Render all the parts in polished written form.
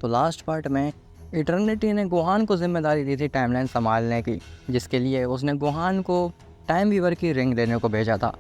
तो last part में eternity ने गोहान को जिम्मेदारी दी थी टाइमलाइन संभालने की, जिसके लिए उसने गोहान को टाइम वीवर की रिंग देने को भेजा था।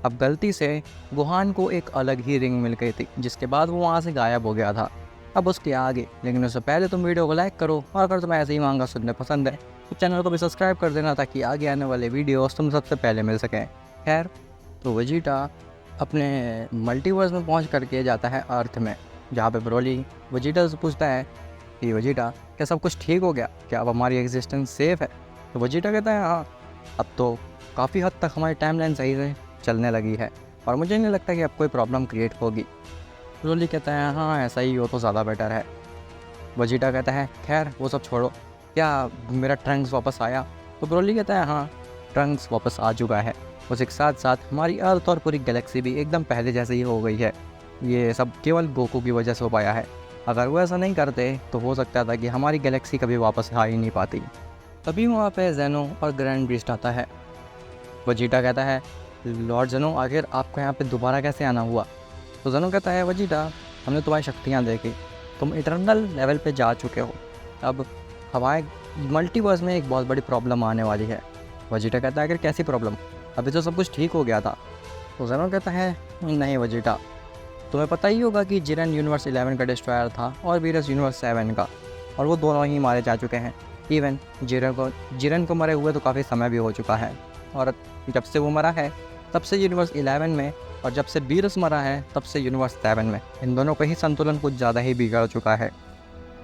अब गलती से गोहान को एक अलग ही रिंग मिल गई थी, जिसके बाद वो वहाँ से गायब हो गया था। अब उसके आगे, लेकिन उससे पहले तुम वीडियो को लाइक करो, और अगर तुम्हें ऐसे ही मांगा सुनने पसंद है तो चैनल को भी सब्सक्राइब कर देना, ताकि आगे आने वाले वीडियोस तुम सबसे पहले मिल सकें। खैर, तो वेजिटा अपने मल्टीवर्स में पहुंच करके जाता है अर्थ में, जहाँ पे ब्रोली वेजिटा से पूछता है कि वेजिटा, क्या सब कुछ ठीक हो गया? क्या अब हमारी एग्जिस्टेंस सेफ है? तो वेजिटा कहता है हाँ, अब तो काफ़ी हद तक हमारी टाइमलाइन सही से चलने लगी है और मुझे नहीं लगता कि अब कोई प्रॉब्लम क्रिएट होगी। ब्रोली कहता है हाँ, ऐसा ही हो तो ज़्यादा बेटर है। वेजिटा कहता है खैर वो सब छोड़ो, क्या मेरा ट्रंक्स वापस आया? तो ब्रोली कहता है हाँ, ट्रंक्स वापस आ चुका है। उसके साथ साथ हमारी अर्थ और पूरी गैलेक्सी भी एकदम पहले जैसे ही हो गई है। ये सब केवल गोकू की वजह से हो पाया है। अगर वो ऐसा नहीं करते तो हो सकता था कि हमारी गैलेक्सी कभी वापस आ ही नहीं पाती। तभी वहाँ पे जेनो और ग्रैंड बीस्ट आता है। वेजिटा कहता है लॉर्ड जेनो, आखिर आपको यहाँ पे दोबारा कैसे आना हुआ? तो जेनो कहता है वेजिटा, हमने तुम्हारी शक्तियाँ देखी, तुम इटर्नल लेवल पे जा चुके हो। अब हमारे मल्टीवर्स में एक बहुत बड़ी प्रॉब्लम आने वाली है। वेजिटा कहता है आखिर कैसी प्रॉब्लम? अभी तो सब कुछ ठीक हो गया था। तो जेनो कहता है नहीं वेजिटा, तुम्हें पता ही होगा कि जिरन यूनिवर्स 11 का डिस्ट्रॉयर था और वीरस यूनिवर्स 7 का, और वो दोनों ही मारे जा चुके हैं। इवन जिरन को मरे हुए तो काफ़ी समय भी हो चुका है, और जब से वो मरा है तब से यूनिवर्स 11 में, और जब से वीरस मरा है तब से यूनिवर्स 7 में, इन दोनों का ही संतुलन कुछ ज़्यादा ही बिगड़ चुका है।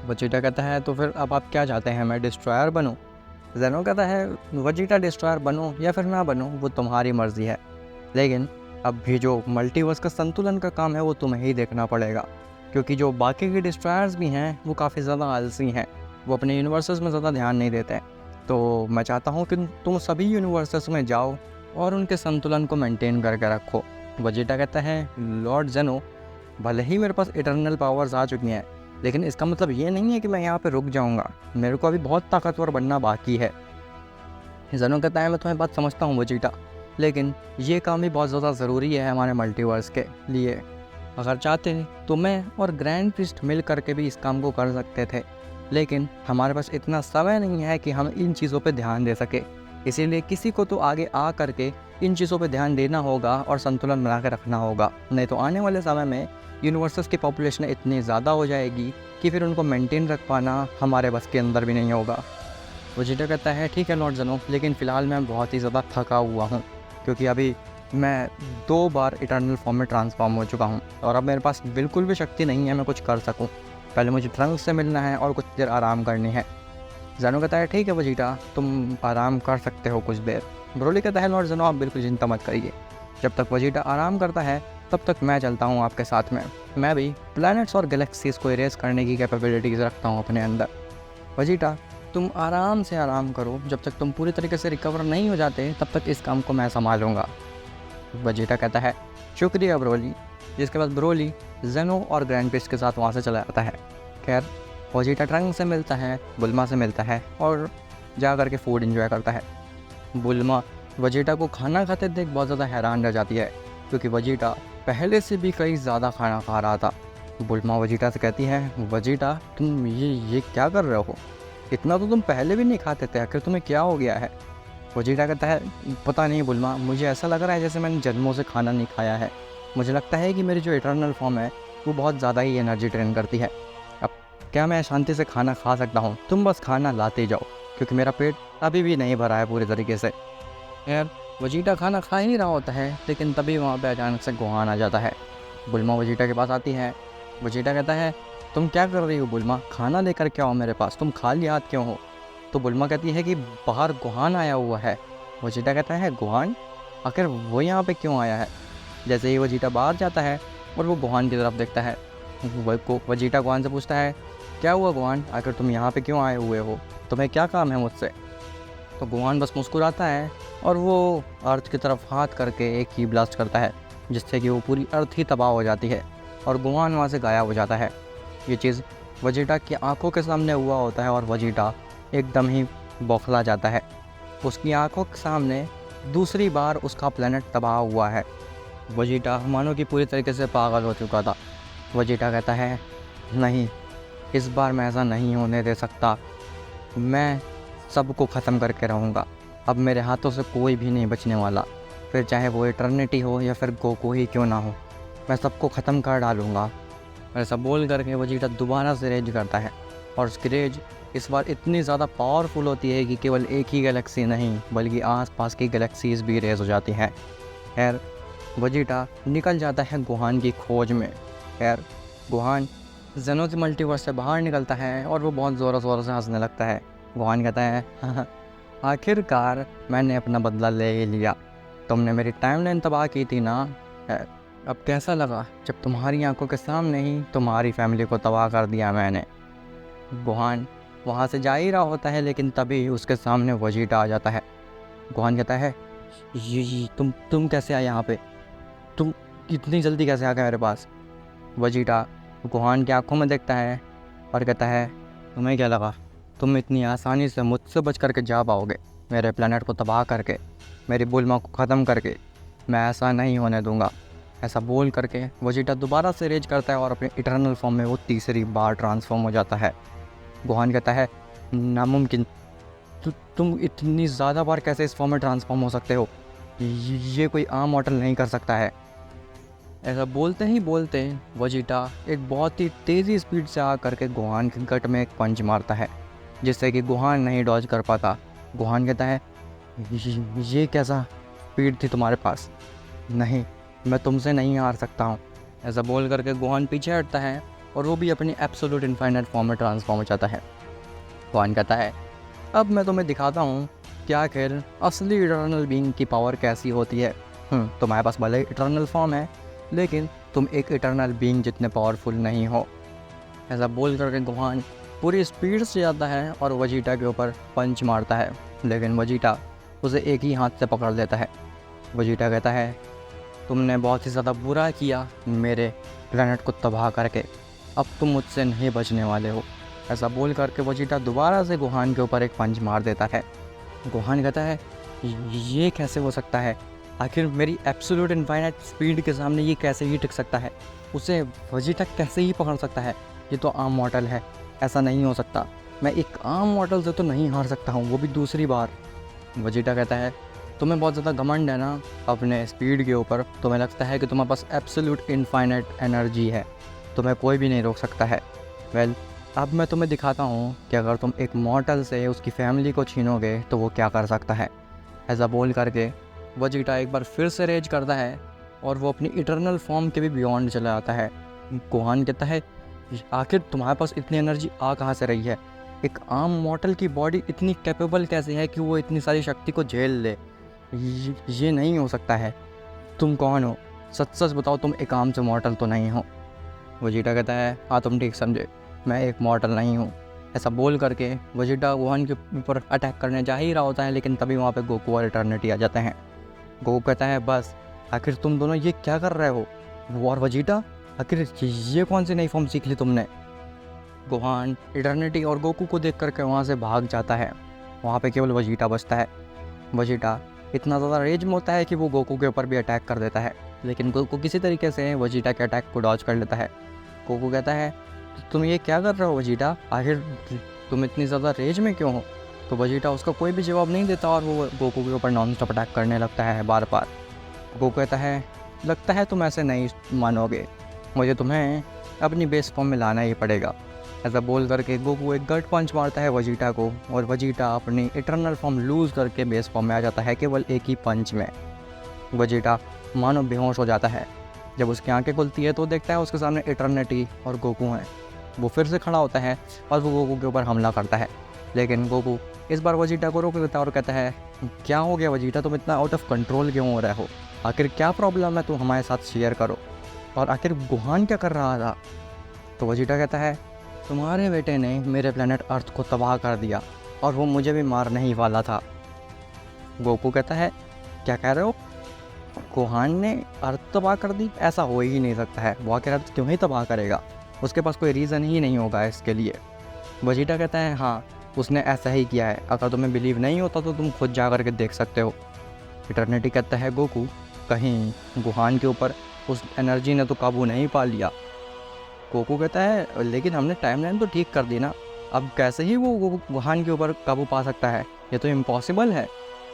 वेजिटा कहता है तो फिर अब आप क्या चाहते हैं, मैं डिस्ट्रॉयर बनूं? जेनो कहता है वेजिटा, डिस्ट्रॉयर बनो या फिर ना बनो वो तुम्हारी मर्ज़ी है, लेकिन अब भी जो मल्टीवर्स का संतुलन का काम है वो तुम्हें ही देखना पड़ेगा, क्योंकि जो बाकी के डिस्ट्रॉयर्स भी हैं वो काफ़ी ज़्यादा आलसी हैं, वो अपने यूनिवर्सेस में ज़्यादा ध्यान नहीं देते। तो मैं चाहता हूँ कि तुम सभी यूनिवर्सेस में जाओ और उनके संतुलन को मेंटेन करके रखो। वेजिटा कहता है लॉर्ड जेनो, भले ही मेरे पास इटर्नल पावर्स आ चुकी हैं, लेकिन इसका मतलब ये नहीं है कि मैं यहाँ पे रुक जाऊँगा, मेरे को अभी बहुत ताकतवर बनना बाकी है। जेनो कहता है मैं तुम्हें बात समझता हूँ वेजिटा, लेकिन ये काम भी बहुत ज़्यादा ज़रूरी है हमारे मल्टीवर्स के लिए। अगर चाहते तो मैं और ग्रैंड प्रिस्ट मिल करके भी इस काम को कर सकते थे, लेकिन हमारे पास इतना समय नहीं है कि हम इन चीज़ों पे ध्यान दे सके। इसीलिए किसी को तो आगे आ करके इन चीज़ों पे ध्यान देना होगा और संतुलन बना के रखना होगा, नहीं तो आने वाले समय में यूनिवर्सेस की पॉपुलेशन इतनी ज़्यादा हो जाएगी कि फिर उनको मेंटेन रख पाना हमारे बस के अंदर भी नहीं होगा। वेजिटा कहता है ठीक है लॉर्ड जेनो, लेकिन फ़िलहाल मैं बहुत ही ज़्यादा थका हुआ हूँ, क्योंकि अभी मैं 2 बार इटर्नल फॉर्म में ट्रांसफॉर्म हो चुका हूँ और अब मेरे पास बिल्कुल भी शक्ति नहीं है मैं कुछ कर सकूँ। पहले मुझे ट्रंक्स से मिलना है और कुछ देर आराम करनी है। जेनो कहता है ठीक है वेजिटा, तुम आराम कर सकते हो कुछ देर। ब्रोली कहता है लॉर्ड जेनो, आप बिल्कुल चिंता मत करिए, जब तक वेजिटा आराम करता है तब तक मैं चलता हूँ आपके साथ में। मैं भी प्लैनेट्स और गैलेक्सीज़ को इरेज करने की कैपेबिलिटीज़ रखता हूँ अपने अंदर। वेजिटा, तुम आराम से आराम करो, जब तक तुम पूरी तरीके से रिकवर नहीं हो जाते तब तक इस काम को मैं संभालूंगा। वेजिटा कहता है शुक्रिया ब्रोली, जिसके बाद ब्रोली जेनो और ग्रैंड प्रिस्ट के साथ वहाँ से चला जाता है। खैर, वेजिटा ट्रंक से मिलता है, बुल्मा से मिलता है और जा कर के फूड एंजॉय करता है। बुल्मा वेजिटा को खाना खाते देख बहुत ज़्यादा हैरान रह जाती है, क्योंकि वेजिटा पहले से भी कई ज़्यादा खाना खा रहा था। बुल्मा वेजिटा से कहती है वेजिटा, तुम ये क्या कर रहे हो? इतना तो तुम पहले भी नहीं खाते थे, आखिर तुम्हें क्या हो गया है? वेजिटा कहता है पता नहीं बुल्मा, मुझे ऐसा लग रहा है जैसे मैंने जन्मों से खाना नहीं खाया है। मुझे लगता है कि मेरी जो इटर्नल फॉर्म है वो बहुत ज़्यादा ही एनर्जी ड्रेन करती है। अब क्या मैं शांति से खाना खा सकता हूँ? तुम बस खाना लाते जाओ, क्योंकि मेरा पेट अभी भी नहीं भरा है पूरे तरीके से। यार, वेजिटा खाना खा ही रहा होता है, लेकिन तभी वहाँ पे अचानक से गोहान आ जाता है। बुल्मा वेजिटा के पास आती है। वेजिटा कहता है तुम क्या कर रही हो बुल्मा, खाना लेकर क्या हो मेरे पास, तुम खाली हाथ क्यों हो? तो बुल्मा कहती है कि बाहर गोहान आया हुआ है। वेजिटा कहता है गोहान? आखिर वो यहाँ पे क्यों आया है? जैसे ही वेजिटा बाहर जाता है और वो गोहान की तरफ देखता है, वेजिटा गोहान से पूछता है क्या हुआ गोहान, आखिर तुम यहाँ पे क्यों आए हुए हो, तुम्हें क्या काम है मुझसे? तो गोहान बस मुस्कुराता है और वो अर्थ की तरफ हाथ करके एक की ब्लास्ट करता है, जिससे कि वो पूरी अर्थ ही तबाह हो जाती है और गोहान वहाँ से गायब हो जाता है। ये चीज़ वेजिटा की आंखों के सामने हुआ होता है और वेजिटा एकदम ही बौखला जाता है। उसकी आंखों के सामने दूसरी बार उसका प्लेनेट तबाह हुआ है। वेजिटा मानो कि पूरी तरीके से पागल हो चुका था। वेजिटा कहता है नहीं, इस बार मैं ऐसा नहीं होने दे सकता। मैं सबको ख़त्म करके रहूँगा। अब मेरे हाथों से कोई भी नहीं बचने वाला, फिर चाहे वो इटर्निटी हो या फिर गोकू ही क्यों ना हो, मैं सबको ख़त्म कर डालूँगा। ऐसा बोल करके वेजिटा दोबारा से रेज करता है और उसकी रेज इस बार इतनी ज़्यादा पावरफुल होती है कि केवल एक ही गैलेक्सी नहीं बल्कि आसपास की गैलेक्सीज भी रेज हो जाती हैं। खैर वेजिटा निकल जाता है गोहान की खोज में। खैर गोहान जेनोस मल्टीवर्स से बाहर निकलता है और वो बहुत ज़ोरों ज़ोरों से हंसने लगता है। गोहान कहता है आखिरकार मैंने अपना बदला ले ही लिया। तुमने मेरी टाइमलाइन तबाह की थी ना। खैर अब कैसा लगा जब तुम्हारी आंखों के सामने ही तुम्हारी फैमिली को तबाह कर दिया मैंने। गोहान वहाँ से जा ही रहा होता है लेकिन तभी उसके सामने वेजिटा आ जाता है। गोहान कहता है ये तुम कैसे आए यहाँ पे? तुम इतनी जल्दी कैसे आ गए मेरे पास? वेजिटा गोहान की आंखों में देखता है और कहता है तुम्हें क्या लगा तुम इतनी आसानी से मुझसे बच करके जा पाओगे मेरे प्लेनेट को तबाह करके, मेरी बुल्मा को ख़त्म करके? मैं ऐसा नहीं होने दूंगा। ऐसा बोल करके वेजिटा दोबारा से रेज करता है और अपने इटर्नल फॉर्म में वो तीसरी बार ट्रांसफॉर्म हो जाता है। गोहान कहता है नामुमकिन, तुम इतनी ज़्यादा बार कैसे इस फॉर्म में ट्रांसफॉर्म हो सकते हो? ये कोई आम मॉडल नहीं कर सकता है। ऐसा बोलते ही बोलते वेजिटा एक बहुत ही तेज़ी स्पीड से आ करके गोहान के गट में एक पंच मारता है जिससे कि गोहान नहीं डॉज कर पाता। गोहान कहता है ये कैसा स्पीड थी तुम्हारे पास? नहीं, मैं तुमसे नहीं हार सकता हूँ। ऐसा बोल करके गोहान पीछे हटता है और वो भी अपनी एब्सोल्यूट इनफाइनाइट फॉर्म में ट्रांसफॉर्म हो जाता है। गोहान कहता है अब मैं तुम्हें दिखाता हूँ कि आखिर असली इटर्नल बीइंग की पावर कैसी होती है। तुम्हारे पास भले इटर्नल फॉर्म है लेकिन तुम एक इटर्नल बीइंग जितने पावरफुल नहीं हो। ऐसा बोल करके गोहान पूरी स्पीड से जाता है और वेजिटा के ऊपर पंच मारता है लेकिन वेजिटा उसे एक ही हाथ से पकड़ लेता है। वेजिटा कहता है तुमने बहुत ही ज़्यादा बुरा किया मेरे प्लेनेट को तबाह करके, अब तुम मुझसे नहीं बचने वाले हो। ऐसा बोल करके वेजिटा दोबारा से गोहान के ऊपर एक पंच मार देता है। गोहान कहता है ये कैसे हो सकता है? आखिर मेरी एब्सोल्यूट इनफाइनाइट स्पीड के सामने ये कैसे ही टिक सकता है? उसे वेजिटा कैसे ही पकड़ सकता है? ये तो आम मॉडल है, ऐसा नहीं हो सकता। मैं एक आम मॉडल से तो नहीं हार सकता हूँ, वो भी दूसरी बार। वेजिटा कहता है तुम्हें बहुत ज़्यादा घमंड है ना अपने स्पीड के ऊपर। तुम्हें लगता है कि तुम्हारे पास एब्सोल्यूट इनफाइनाइट एनर्जी है, तुम्हें कोई भी नहीं रोक सकता है। वेल अब मैं तुम्हें दिखाता हूँ कि अगर तुम एक मॉर्टल से उसकी फैमिली को छीनोगे तो वो क्या कर सकता है। ऐसा बोल करके वेजिटा एक बार फिर से रेज करता है और वो अपनी इटर्नल फॉर्म के भी बियॉन्ड चला जाता है। गोहान कहता है आखिर तुम्हारे पास इतनी एनर्जी आ कहाँ से रही है? एक आम मॉर्टल की बॉडी इतनी कैपेबल कैसे है कि वो इतनी सारी शक्ति को झेल ले? ये नहीं हो सकता है। तुम कौन हो? सच सच बताओ, तुम एक आम से मॉर्टल तो नहीं हो। वेजिटा कहता है हाँ तुम ठीक समझे, मैं एक मॉर्टल नहीं हूँ। ऐसा बोल करके वेजिटा गोहान के ऊपर अटैक करने जा ही रहा होता है लेकिन तभी वहाँ पे गोकू और इटर्निटी आ जाते हैं। गोकू कहता है बस, आखिर तुम दोनों ये क्या कर रहे हो? वो और वेजिटा, आखिर ये कौन सी नई फॉर्म सीख ली तुमने? गोहान इटर्निटी और गोकू को देख करके वहाँ से भाग जाता है। वहाँ पे केवल वेजिटा बचता है। वेजिटा इतना ज़्यादा रेज में होता है कि वो गोकू के ऊपर भी अटैक कर देता है लेकिन गोकू किसी तरीके से वेजिटा के अटैक को डॉज कर लेता है। गोकू कहता है तुम ये क्या कर रहे हो वेजिटा? आखिर तुम इतनी ज़्यादा रेज में क्यों हो? तो वेजिटा उसका कोई भी जवाब नहीं देता और वो गोकू के ऊपर नॉन स्टॉप अटैक करने लगता है बार बार। गोकू कहता है लगता है तुम ऐसे नहीं मानोगे, मुझे तुम्हें अपनी बेस फॉर्म में लाना ही पड़ेगा। ऐसा बोल करके गोकू एक गट पंच मारता है वेजिटा को और वेजिटा अपनी इटर्नल फॉर्म लूज़ करके बेस फॉर्म में आ जाता है केवल एक ही पंच में। वेजिटा मानो बेहोश हो जाता है। जब उसकी आंखें खुलती है तो देखता है उसके सामने इटर्निटी और गोकू हैं। वो फिर से खड़ा होता है और वो गोकू के ऊपर हमला करता है लेकिन गोकू इस बार वेजिटा को रोक देता है और कहता है क्या हो गया वेजिटा, तुम इतना आउट ऑफ कंट्रोल क्यों हो रहे हो? आखिर क्या प्रॉब्लम है, तुम हमारे साथ शेयर करो। और आखिर गोहान क्या कर रहा था? तो वेजिटा कहता है तुम्हारे बेटे ने मेरे प्लेनेट अर्थ को तबाह कर दिया और वो मुझे भी मारने ही वाला था। गोकू कहता है क्या कह रहे हो? गोहान ने अर्थ तबाह कर दी? ऐसा हो ही नहीं सकता है, वो आखिर अर्थ क्यों ही तबाह करेगा? उसके पास कोई रीज़न ही नहीं होगा इसके लिए। वेजिटा कहता है हाँ उसने ऐसा ही किया है, अगर तुम्हें बिलीव नहीं होता तो तुम खुद जा करके देख सकते हो। इटर्निटी कहता है गोकू कहीं गोहान के ऊपर उस एनर्जी ने तो काबू नहीं पा लिया। गोकू कहता है लेकिन हमने टाइमलाइन तो ठीक कर दी ना, अब कैसे ही वो गोहान के ऊपर काबू पा सकता है, ये तो इम्पॉसिबल है।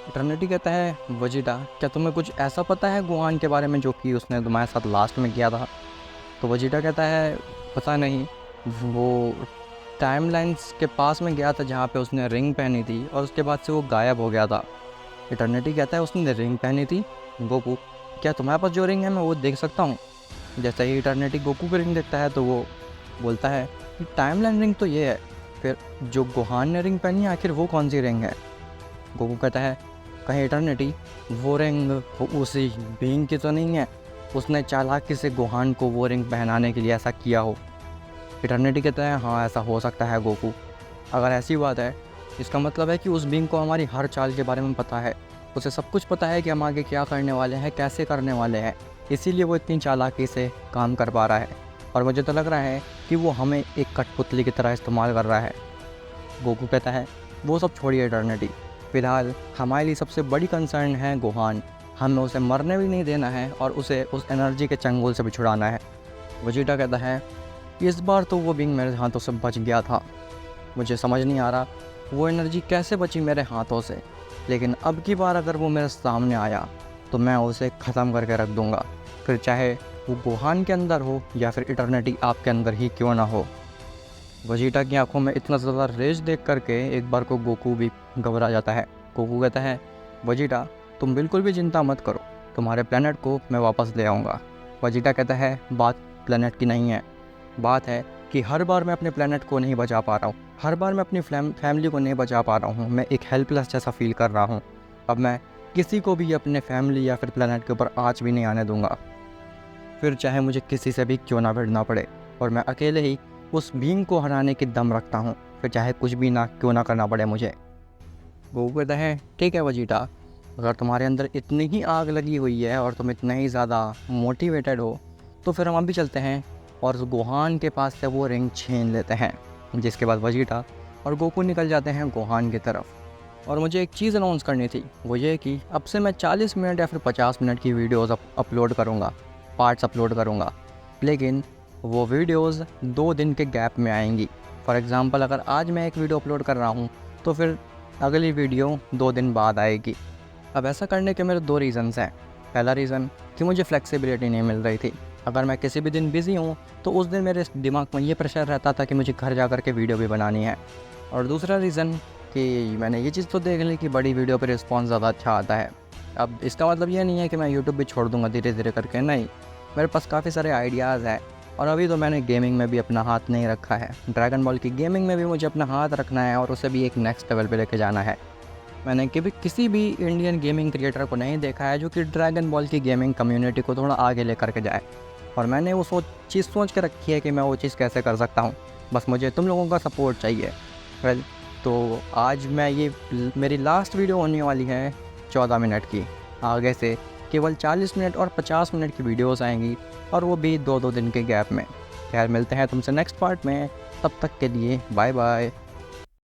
इटर्निटी कहता है वजीटा क्या तुम्हें कुछ ऐसा पता है गोहान के बारे में जो कि उसने तुम्हारे साथ लास्ट में किया था? तो वजीटा कहता है पता नहीं, वो टाइमलाइंस के पास में गया था जहाँ पे उसने रिंग पहनी थी और उसके बाद से वो गायब हो गया था। इटर्निटी कहता है उसने रिंग पहनी थी? गोकू क्या तुम्हारे पास जो रिंग है मैं वो देख सकता हूँ? जैसे ही इटर्निटी गोकू की रिंग देखता है तो वो बोलता है कि टाइमलाइन रिंग तो ये है, फिर जो गोहान ने रिंग पहनी है आखिर वो कौन सी रिंग है? गोकू कहता है कहीं इटर्निटी वो रिंग वो उसी बीइंग की तो नहीं है, उसने चालाकी से गोहान को वो रिंग पहनाने के लिए ऐसा किया हो। इटर्निटी कहता है हाँ ऐसा हो सकता है गोकू, अगर ऐसी बात है इसका मतलब है कि उस बीइंग को हमारी हर चाल के बारे में पता है, उसे सब कुछ पता है कि हम आगे क्या करने वाले हैं, कैसे करने वाले हैं, इसीलिए वो इतनी चालाकी से काम कर पा रहा है। और मुझे तो लग रहा है कि वो हमें एक कठपुतली की तरह इस्तेमाल कर रहा है। गोकू कहता है वो सब छोड़िए इटर्निटी, फिलहाल हमारे लिए सबसे बड़ी कंसर्न है गोहान, हमें उसे मरने भी नहीं देना है और उसे उस एनर्जी के चंगुल से भी छुड़ाना है। वजीटा कहता है इस बार तो वो बीइंग मेरे हाथों से बच गया था, मुझे समझ नहीं आ रहा वो एनर्जी कैसे बची मेरे हाथों से, लेकिन अब की बार अगर वो मेरे सामने आया तो मैं उसे ख़त्म करके रख दूँगा, फिर चाहे वो गोहान के अंदर हो या फिर इटर्निटी आपके अंदर ही क्यों ना हो। वजीटा की आंखों में इतना ज़्यादा रेज देख करके एक बार को गोकू भी घबरा जाता है। गोकू कहता है वजीटा तुम बिल्कुल भी चिंता मत करो, तुम्हारे प्लेनेट को मैं वापस ले आऊँगा। वजीटा कहता है बात प्लेनेट की नहीं है, बात है कि हर बार मैं अपने प्लेनेट को नहीं बचा पा रहा हूँ, हर बार मैं अपनी फैमिली को नहीं बचा पा रहा हूँ, मैं एक हेल्पलेस जैसा फील कर रहा हूँ। अब मैं किसी को भी अपने फैमिली या फिर प्लेनेट के ऊपर आँच भी नहीं आने दूँगा, फिर चाहे मुझे किसी से भी क्यों ना भिड़ना पड़े, और मैं अकेले ही उस बीइंग को हराने की दम रखता हूँ, फिर चाहे कुछ भी ना क्यों ना करना पड़े मुझे। गोकू कहता है ठीक है वजीटा, अगर तुम्हारे अंदर इतनी ही आग लगी हुई है और तुम इतना ही ज़्यादा मोटिवेटेड हो तो फिर हम अभी चलते हैं और उस गोहान के पास से वो रिंग छीन लेते हैं। जिसके बाद वजीटा और गोकू निकल जाते हैं गोहान की तरफ। और मुझे एक चीज़ अनाउंस करनी थी, वो ये कि अब से मैं 40 मिनट या फिर 50 मिनट की वीडियोज़ अपलोड करूँगा, पार्ट्स अपलोड करूँगा, लेकिन वो वीडियोज़ 2 दिन के गैप में आएंगी। फॉर एग्ज़ाम्पल अगर आज मैं एक वीडियो अपलोड कर रहा हूँ तो फिर अगली वीडियो 2 दिन बाद आएगी। अब ऐसा करने के मेरे 2 रीज़न्स हैं। पहला रीज़न कि मुझे फ्लेक्सिबिलिटी नहीं मिल रही थी, अगर मैं किसी भी दिन बिज़ी हूँ तो उस दिन मेरे दिमाग में ये प्रेशर रहता था कि मुझे घर जा कर के वीडियो भी बनानी है। और दूसरा रीज़न कि मैंने ये चीज़ तो देख ली कि बड़ी वीडियो पर रिस्पॉन्स ज़्यादा अच्छा आता है। अब इसका मतलब ये नहीं है कि मैं यूट्यूब भी छोड़ दूँगा धीरे धीरे करके, नहीं, मेरे पास काफ़ी सारे आइडियाज़ हैं और अभी तो मैंने गेमिंग में भी अपना हाथ नहीं रखा है। ड्रैगन बॉल की गेमिंग में भी मुझे अपना हाथ रखना है और उसे भी एक नेक्स्ट लेवल पे लेके जाना है। मैंने कभी किसी भी इंडियन गेमिंग क्रिएटर को नहीं देखा है जो कि ड्रैगन बॉल की गेमिंग कम्युनिटी को थोड़ा आगे लेकर के जाए, और मैंने वो चीज़ सोच के रखी है कि मैं वो चीज़ कैसे कर सकता हूँ, बस मुझे तुम लोगों का सपोर्ट चाहिए। वेल, तो आज मेरी लास्ट वीडियो होने वाली है 14 मिनट की, आगे से केवल 40 मिनट और 50 मिनट की वीडियोस आएंगी, और वो भी 2-2 दिन के गैप में। खैर मिलते हैं तुमसे नेक्स्ट पार्ट में, तब तक के लिए बाय बाय।